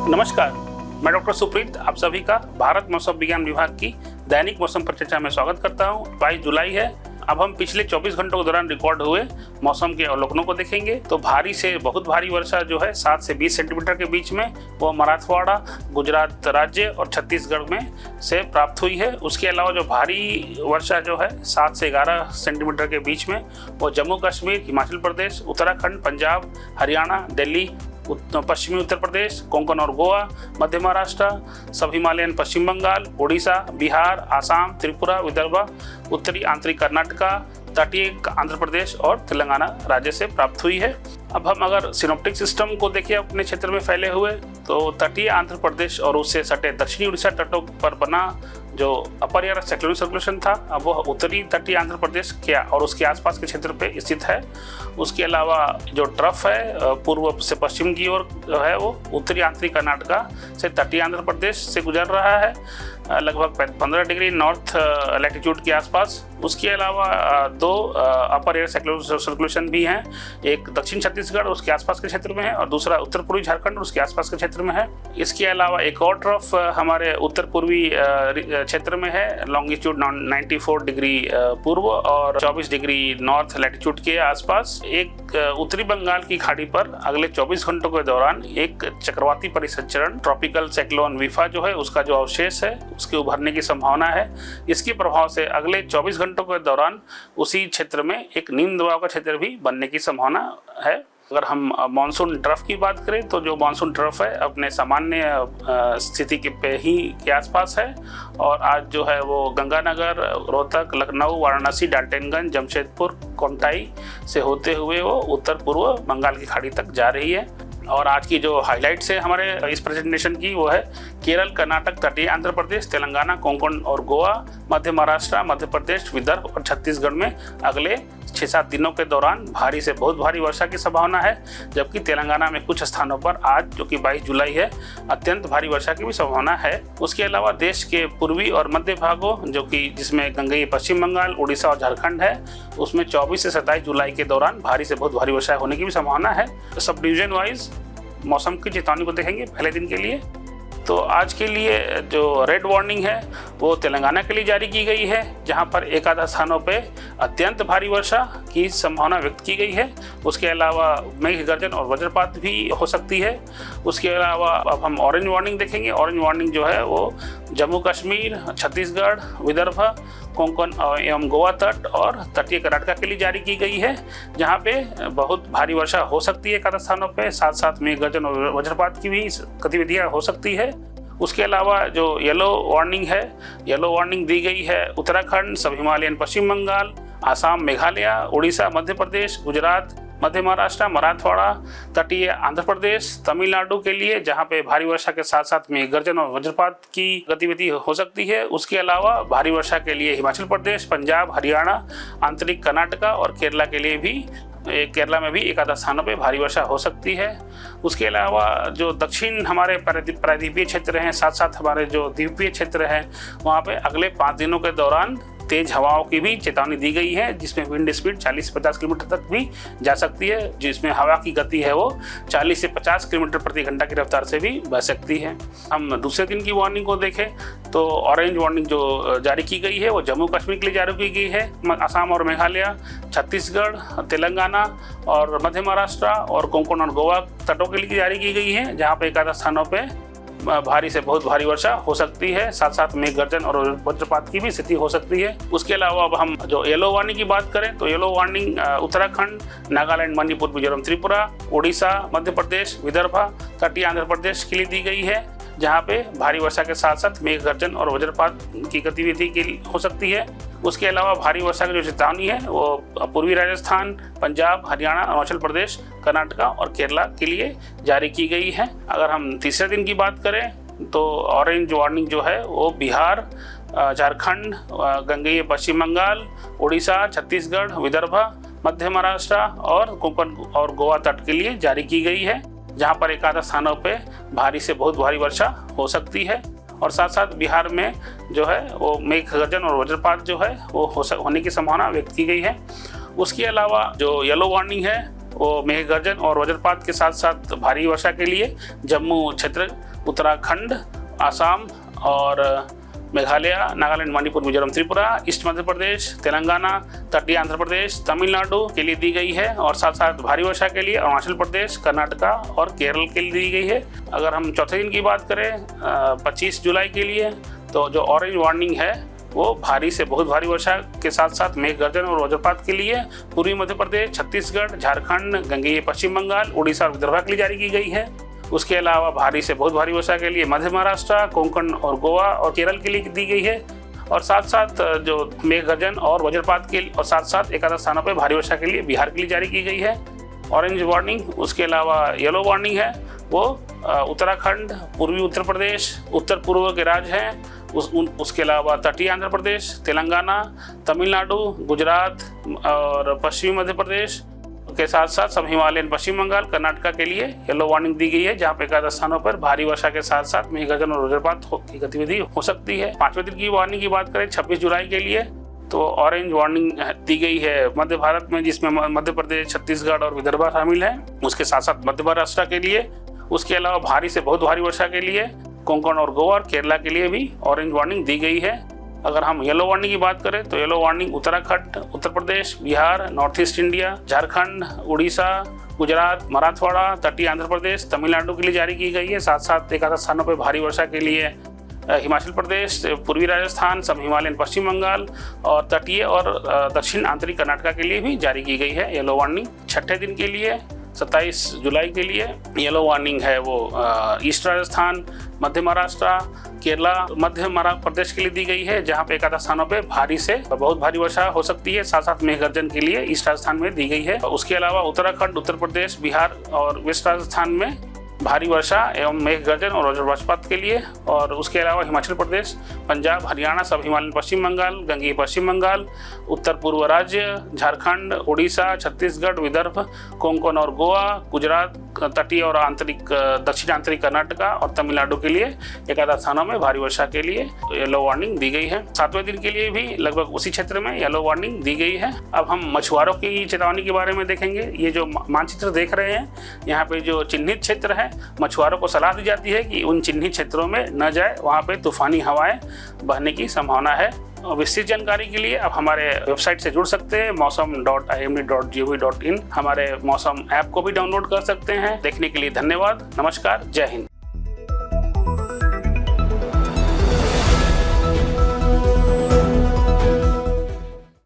नमस्कार, मैं डॉक्टर सुप्रीत आप सभी का भारत मौसम विज्ञान विभाग की दैनिक मौसम परिचर्चा में स्वागत करता हूं। 22 जुलाई है। अब हम पिछले 24 घंटों के दौरान रिकॉर्ड हुए मौसम के अवलोकनों को देखेंगे। तो भारी से बहुत भारी वर्षा जो है 7 से 20 सेंटीमीटर के बीच में वो मराठवाड़ा, गुजरात राज्य और छत्तीसगढ़ में से प्राप्त हुई है। उसके अलावा जो भारी वर्षा जो है 7 से 11 सेंटीमीटर के बीच में वो जम्मू कश्मीर, हिमाचल प्रदेश, उत्तराखंड, पंजाब, हरियाणा, दिल्ली, पश्चिमी उत्तर प्रदेश, कोंकण और गोवा, मध्य महाराष्ट्र, सब हिमालयन पश्चिम बंगाल, उड़ीसा, बिहार, आसाम, त्रिपुरा, विदर्भ, उत्तरी आंतरिक कर्नाटका, तटीय आंध्र प्रदेश और तेलंगाना राज्य से प्राप्त हुई है। अब हम अगर सिनोप्टिक सिस्टम को देखें अपने क्षेत्र में फैले हुए, तो तटीय आंध्र प्रदेश और उससे सटे दक्षिणी उड़ीसा तटों पर बना जो अपर एयर साइक्लोनिक सर्कुलेशन था, अब वह उत्तरी तटीय आंध्र प्रदेश के और उसके आसपास के क्षेत्र पे स्थित है। उसके अलावा जो ट्रफ है पूर्व से पश्चिम की ओर है वो उत्तरी आंतरिक कर्नाटका से तटीय आंध्र प्रदेश से गुजर रहा है, लगभग 15 डिग्री नॉर्थ लैटिट्यूड के आसपास। उसके अलावा दो अपर एयर साइक्लोनिक सर्कुलेशन भी हैं, एक दक्षिण छत्तीसगढ़ उसके आसपास के क्षेत्र में है और दूसरा उत्तर पूर्वी झारखंड उसके आसपास के क्षेत्र में है। इसके अलावा एक और ट्रफ हमारे उत्तर पूर्वी क्षेत्र में है, लॉन्गिट्यूड 94 डिग्री पूर्व और 24 डिग्री नॉर्थ लैटिट्यूड के आसपास। एक उत्तरी बंगाल की खाड़ी पर अगले 24 घंटों के दौरान एक चक्रवाती परिसंचरण ट्रॉपिकल साइक्लोन विफा जो है उसका जो अवशेष है उसके उभरने की संभावना है। इसके प्रभाव से अगले 24 घंटों के दौरान उसी क्षेत्र में एक निम्न दबाव का क्षेत्र भी बनने की संभावना है। अगर हम मानसून ट्रफ की बात करें तो जो मानसून ट्रफ है अपने सामान्य स्थिति के आसपास है और आज जो है वो गंगानगर, रोहतक, लखनऊ, वाराणसी, डाल्टनगंज, जमशेदपुर, कोंटाई से होते हुए वो उत्तर पूर्व बंगाल की खाड़ी तक जा रही है। और आज की जो हाइलाइट्स है हमारे इस प्रेजेंटेशन की वो है केरल, कर्नाटक, तटीय आंध्र प्रदेश, तेलंगाना, कोंकण और गोवा, मध्य महाराष्ट्र, मध्य प्रदेश, विदर्भ और छत्तीसगढ़ में अगले 6-7 दिनों के दौरान भारी से बहुत भारी वर्षा की संभावना है। जबकि तेलंगाना में कुछ स्थानों पर आज जो कि 22 जुलाई है अत्यंत भारी वर्षा की भी संभावना है। उसके अलावा देश के पूर्वी और मध्य भागों जो कि जिसमें गंगेय पश्चिम बंगाल, उड़ीसा और झारखंड है उसमें 24 से 27 जुलाई के दौरान भारी से बहुत भारी वर्षा होने की भी संभावना है। सब डिवीजन वाइज मौसम की चेतावनी को देखेंगे पहले दिन के लिए। तो आज के लिए जो रेड वार्निंग है वो तेलंगाना के लिए जारी की गई है, जहां पर एक आधा स्थानों पे अत्यंत भारी वर्षा की संभावना व्यक्त की गई है। उसके अलावा मेघ गर्जन और वज्रपात भी हो सकती है। उसके अलावा अब हम ऑरेंज वार्निंग देखेंगे। ऑरेंज वार्निंग जो है वो जम्मू कश्मीर, छत्तीसगढ़, विदर्भ, कोंकण एवं गोवा तट और तटीय कर्नाटका के लिए जारी की गई है, जहां पे बहुत भारी वर्षा हो सकती है एक आधा स्थानों पे, साथ साथ में गर्जन और वज्रपात की भी गतिविधियां हो सकती है। उसके अलावा जो येलो वार्निंग है, येलो वार्निंग दी गई है उत्तराखंड, सब हिमालयन पश्चिम बंगाल, आसाम, मेघालय, उड़ीसा, मध्य प्रदेश, गुजरात, मध्य महाराष्ट्र, मराठवाड़ा, तटीय आंध्र प्रदेश, तमिलनाडु के लिए, जहां पे भारी वर्षा के साथ साथ में गर्जन और वज्रपात की गतिविधि हो सकती है। उसके अलावा भारी वर्षा के लिए हिमाचल प्रदेश, पंजाब, हरियाणा, आंतरिक कर्नाटका और केरला के लिए भी केरला में भी एक आधा स्थानों पे भारी वर्षा हो सकती है। उसके अलावा जो दक्षिण हमारे प्रायद्वीपीय क्षेत्र हैं, साथ साथ हमारे जो द्वीपीय क्षेत्र हैं, वहाँ पे अगले 5 दिनों के दौरान तेज हवाओं की भी चेतावनी दी गई है, जिसमें विंड स्पीड 40 से 50 किलोमीटर तक भी जा सकती है, जिसमें हवा की गति है वो 40 से 50 किलोमीटर प्रति घंटा की रफ्तार से भी बह सकती है। हम दूसरे दिन की वार्निंग को देखें तो ऑरेंज वार्निंग जो जारी की गई है वो जम्मू कश्मीर के लिए जारी की गई है। असम और मेघालय, छत्तीसगढ़, तेलंगाना और मध्य महाराष्ट्र और कोंकण और गोवा तटों के लिए जारी की गई है, जहाँ पर एक आधा स्थानों पर भारी से बहुत भारी वर्षा हो सकती है, साथ साथ में गर्जन और वज्रपात की भी स्थिति हो सकती है। उसके अलावा अब हम जो येलो वार्निंग की बात करें तो येलो वार्निंग उत्तराखंड, नागालैंड, मणिपुर, मिजोरम, त्रिपुरा, उड़ीसा, मध्य प्रदेश, विदर्भ, तटीय आंध्र प्रदेश के लिए दी गई है, जहाँ पे भारी वर्षा के साथ साथ मेघ गर्जन और वज्रपात की गतिविधि की हो सकती है। उसके अलावा भारी वर्षा की जो चेतावनी है वो पूर्वी राजस्थान, पंजाब, हरियाणा, अरुणाचल प्रदेश, कर्नाटका और केरला के लिए जारी की गई है। अगर हम तीसरे दिन की बात करें तो ऑरेंज वार्निंग जो है वो बिहार, झारखंड, गंगेय पश्चिम बंगाल, उड़ीसा, छत्तीसगढ़, विदर्भ, मध्य महाराष्ट्र और कोंकण और गोवा तट के लिए जारी की गई है, जहां पर एक आधा स्थानों पे भारी से बहुत भारी वर्षा हो सकती है। और साथ साथ बिहार में जो है वो मेघ गर्जन और वज्रपात जो है वो होने की संभावना व्यक्त की गई है। उसके अलावा जो येलो वार्निंग है वो मेघ गर्जन और वज्रपात के साथ साथ भारी वर्षा के लिए जम्मू क्षेत्र उत्तराखंड, आसाम और मेघालय, नागालैंड, मणिपुर, मिजोरम, त्रिपुरा, ईस्ट मध्य प्रदेश, तेलंगाना, तटीय आंध्र प्रदेश, तमिलनाडु के लिए दी गई है और साथ साथ भारी वर्षा के लिए अरुणाचल प्रदेश, कर्नाटका और केरल के लिए दी गई है। अगर हम चौथे दिन की बात करें 25 जुलाई के लिए, तो जो ऑरेंज वार्निंग है वो भारी से बहुत भारी वर्षा के साथ साथ मेघ गर्जन और वज्रपात के लिए पूर्वी मध्य प्रदेश, छत्तीसगढ़, झारखंड, गंगेय पश्चिम बंगाल, उड़ीसा और विदर्भ के लिए जारी की गई है। उसके अलावा भारी से बहुत भारी वर्षा के लिए मध्य महाराष्ट्र, कोंकण और गोवा और केरल के लिए दी गई है और साथ साथ जो मेघ गर्जन और वज्रपात के और साथ साथ एकाधिक स्थानों पर भारी वर्षा के लिए बिहार के लिए जारी की गई है ऑरेंज वार्निंग। उसके अलावा येलो वार्निंग है वो उत्तराखंड, पूर्वी उत्तर प्रदेश, उत्तर पूर्व के राज्य हैं, उसके अलावा तटीय आंध्र प्रदेश, तेलंगाना, तमिलनाडु, गुजरात और पश्चिमी मध्य प्रदेश के साथ साथ सब हिमालयन पश्चिम बंगाल, कर्नाटका के लिए येलो वार्निंग दी गई है, जहां पे एकाधिक स्थानों पर भारी वर्षा के साथ साथ मेघ गर्जन और वज्रपात की गतिविधि हो सकती है। 5वें दिन की वार्निंग की बात करें 26 जुलाई के लिए, तो ऑरेंज वार्निंग दी गई है मध्य भारत में, जिसमें मध्य प्रदेश, छत्तीसगढ़ और विदर्भ शामिल है, उसके साथ साथ मध्य महाराष्ट्र के लिए। उसके अलावा भारी से बहुत भारी वर्षा के लिए कोंकण और गोवा और केरला के लिए भी ऑरेंज वार्निंग दी गई है। अगर हम येलो वार्निंग की बात करें तो yellow warning Uttarakhand, Uttar Pradesh, Bihar, north east India, Jharkhand, Orissa, Gujarat, Marathwada, तटीय आंध्र प्रदेश, तमिलनाडु के लिए जारी की गई है। साथ साथ एकाधिक स्थानों पर भारी वर्षा के लिए हिमाचल प्रदेश, पूर्वी राजस्थान, सब हिमालयन पश्चिम बंगाल और तटीय और दक्षिण आंतरिक कर्नाटका के लिए भी जारी की गई है येलो वार्निंग। छठे दिन के लिए 27 जुलाई के लिए येलो वार्निंग है वो ईस्ट राजस्थान, मध्य महाराष्ट्र, केरला, मध्य प्रदेश के लिए दी गई है, जहां पे एकाधिक स्थानों पे भारी से बहुत भारी वर्षा हो सकती है। साथ साथ मेघ गर्जन के लिए ईस्ट राजस्थान में दी गई है। उसके अलावा उत्तराखंड, उत्तर प्रदेश, बिहार और वेस्ट राजस्थान में भारी वर्षा एवं मेघ गर्जन और वज्रपात के लिए, और उसके अलावा हिमाचल प्रदेश, पंजाब, हरियाणा, सब हिमालयन पश्चिम बंगाल, गंगेय पश्चिम बंगाल, उत्तर पूर्व राज्य, झारखंड, उड़ीसा, छत्तीसगढ़, विदर्भ, कोंकण और गोवा, गुजरात, तटीय और आंतरिक दक्षिण आंतरिक कर्नाटका और तमिलनाडु के लिए एकाधिक स्थानों में भारी वर्षा के लिए येलो वार्निंग दी गई है। 7वें दिन के लिए भी लगभग उसी क्षेत्र में येलो वार्निंग दी गई है। अब हम मछुआरों की चेतावनी के बारे में देखेंगे। ये जो मानचित्र देख रहे हैं, यहाँ पे जो चिन्हित क्षेत्र है, मछुआरों को सलाह दी जाती है कि उन चिन्हित क्षेत्रों में न जाए, वहाँ पे तूफानी हवाएं बहने की संभावना है। विस्तृत जानकारी के लिए आप हमारे वेबसाइट से जुड़ सकते हैं mausam.imd.gov.in। हमारे मौसम ऐप को भी डाउनलोड कर सकते हैं। देखने के लिए धन्यवाद। नमस्कार, जय हिंद।